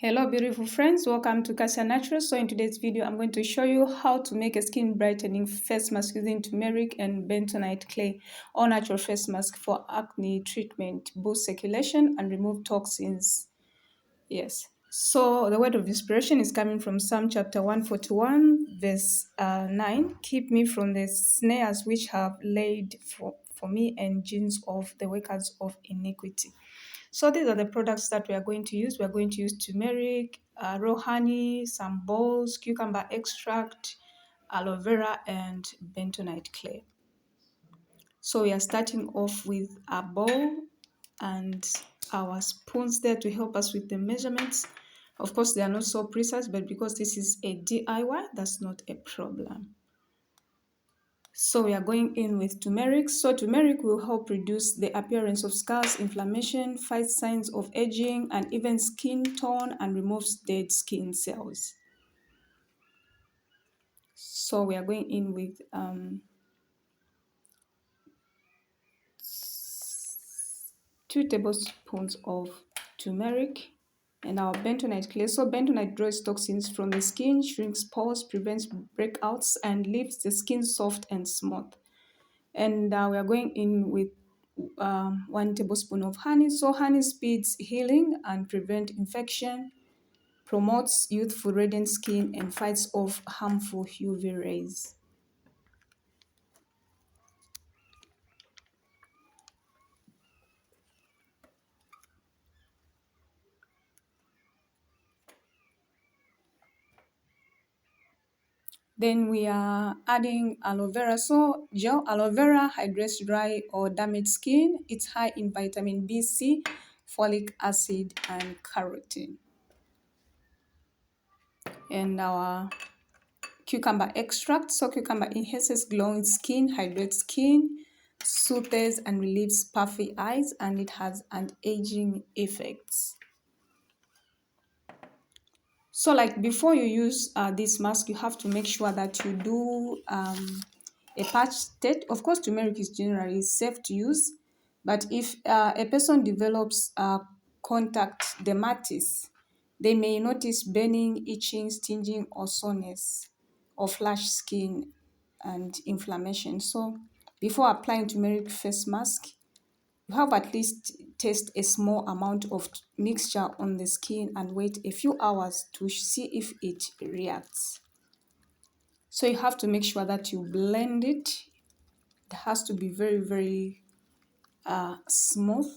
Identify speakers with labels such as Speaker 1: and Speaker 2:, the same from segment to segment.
Speaker 1: Hello beautiful friends, welcome to Casa Natural. So in today's video I'm going to show you how to make a skin brightening face mask using turmeric and bentonite clay, all natural face mask for acne treatment, boost circulation and remove toxins. Yes, so the word of inspiration is coming from Psalm chapter 141 verse 9. Keep me from the snares which have laid for me and gins of the workers of iniquity. So these are the products that we are going to use. We are going to use turmeric, raw honey, some balls, cucumber extract, aloe vera, and bentonite clay. So we are starting off with a bowl and our spoons there to help us with the measurements. Of course, they are not so precise, but because this is a DIY, that's not a problem. So we are going in with turmeric. So turmeric will help reduce the appearance of scars, inflammation, fight signs of aging, and even skin tone, and removes dead skin cells. So we are going in with 2 tablespoons of turmeric and our bentonite clay. So bentonite draws toxins from the skin, shrinks pores, prevents breakouts, and leaves the skin soft and smooth. And we are going in with 1 tablespoon of honey. So honey speeds healing and prevent infection, promotes youthful radiant skin, and fights off harmful UV rays. Then we are adding aloe vera. So gel aloe vera hydrates dry or damaged skin. It's high in vitamin B, C, folic acid, and carotene. And our cucumber extract. So cucumber enhances glowing skin, hydrates skin, soothes and relieves puffy eyes, and it has anti-aging effects. So like before you use this mask, you have to make sure that you do a patch state. Of course, turmeric is generally safe to use, but if a person develops contact dermatitis, they may notice burning, itching, stinging, or soreness, or flash skin and inflammation. So before applying turmeric face mask, you have at least taste a small amount of mixture on the skin and wait a few hours to see if it reacts. So you have to make sure that you blend it. It has to be very, very smooth.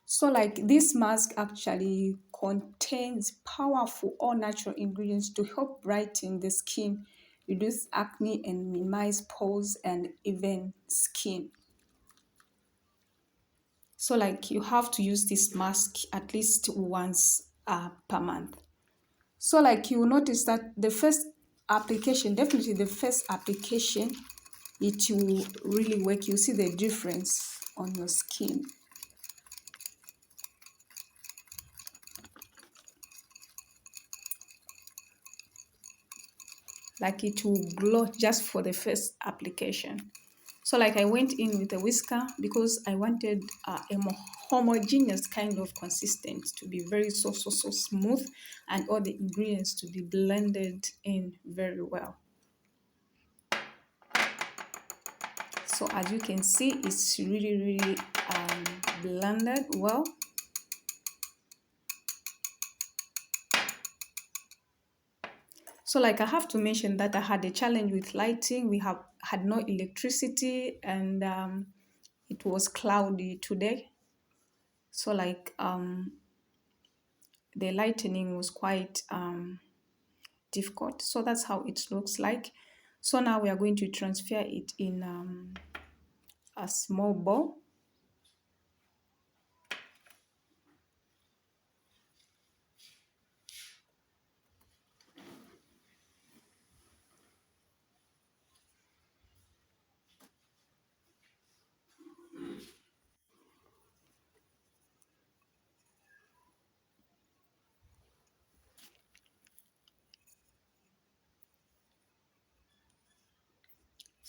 Speaker 1: So like this mask actually contains powerful all natural ingredients to help brighten the skin, reduce acne, and minimize pores and even skin. So like you have to use this mask at least once per month. So like you will notice that the first application, definitely the first application, it will really work. You see the difference on your skin. Like it will glow just for the first application. So like I went in with a whisker because I wanted a more homogeneous kind of consistency to be very so smooth and all the ingredients to be blended in very well. So as you can see, it's really blended well. So like I have to mention that I had a challenge with lighting. We had no electricity and it was cloudy today. So like the lightening was quite difficult. So that's how it looks like. So now we are going to transfer it in a small bowl.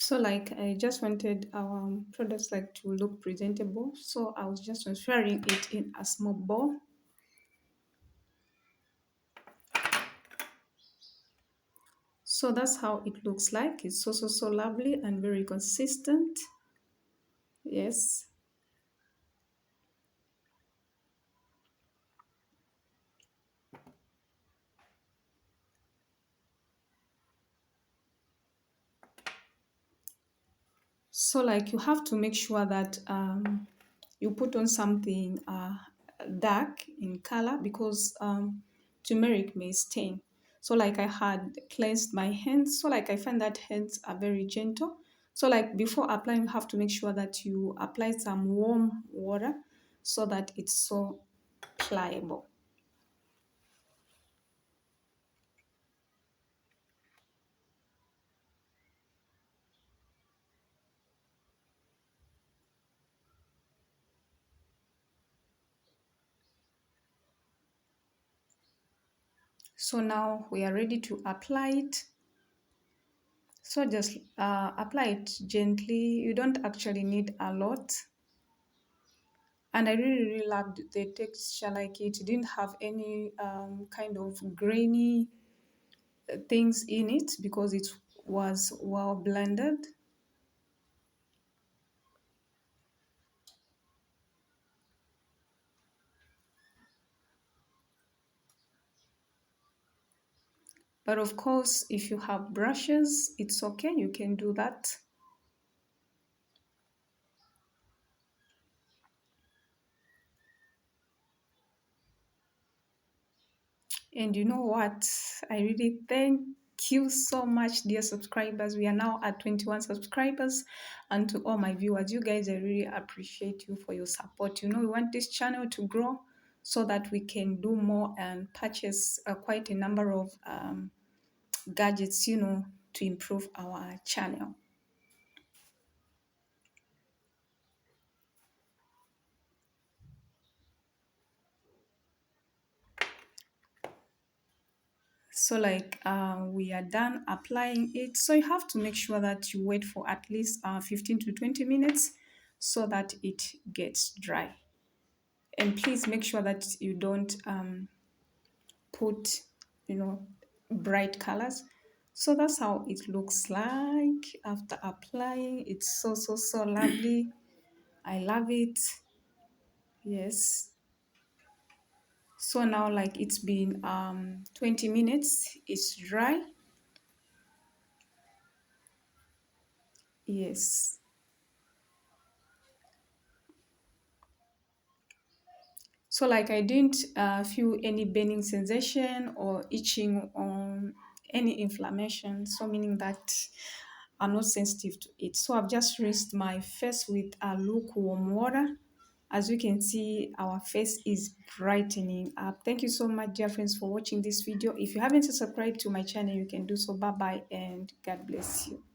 Speaker 1: So like I just wanted our products like to look presentable. So I was just transferring it in a small bowl. So that's how it looks like. It's so lovely and very consistent. Yes. So like you have to make sure that you put on something dark in color because turmeric may stain. So like I had cleansed my hands. So like I find that hands are very gentle. So like before applying, you have to make sure that you apply some warm water so that it's so pliable. So now we are ready to apply it. So just apply it gently. You don't actually need a lot. And I really loved the texture. Like it didn't have any kind of grainy things in it because it was well blended. But of course, if you have brushes, it's okay. You can do that. And you know what? I really thank you so much, dear subscribers. We are now at 21 subscribers. And to all my viewers, you guys, I really appreciate you for your support. You know, we want this channel to grow so that we can do more and purchase quite a number of gadgets, you know, to improve our channel. So like we are done applying it. So you have to make sure that you wait for at least 15 to 20 minutes so that it gets dry. And please make sure that you don't put, you know, bright colors. So that's how it looks like after applying. It's so lovely. I love it. Yes. So now like it's been 20 minutes. It's dry. Yes. So like I didn't feel any burning sensation or itching on any inflammation. So meaning that I'm not sensitive to it. So I've just rinsed my face with a lukewarm water. As you can see, our face is brightening up. Thank you so much, dear friends, for watching this video. If you haven't subscribed to my channel, you can do so. Bye bye and God bless you.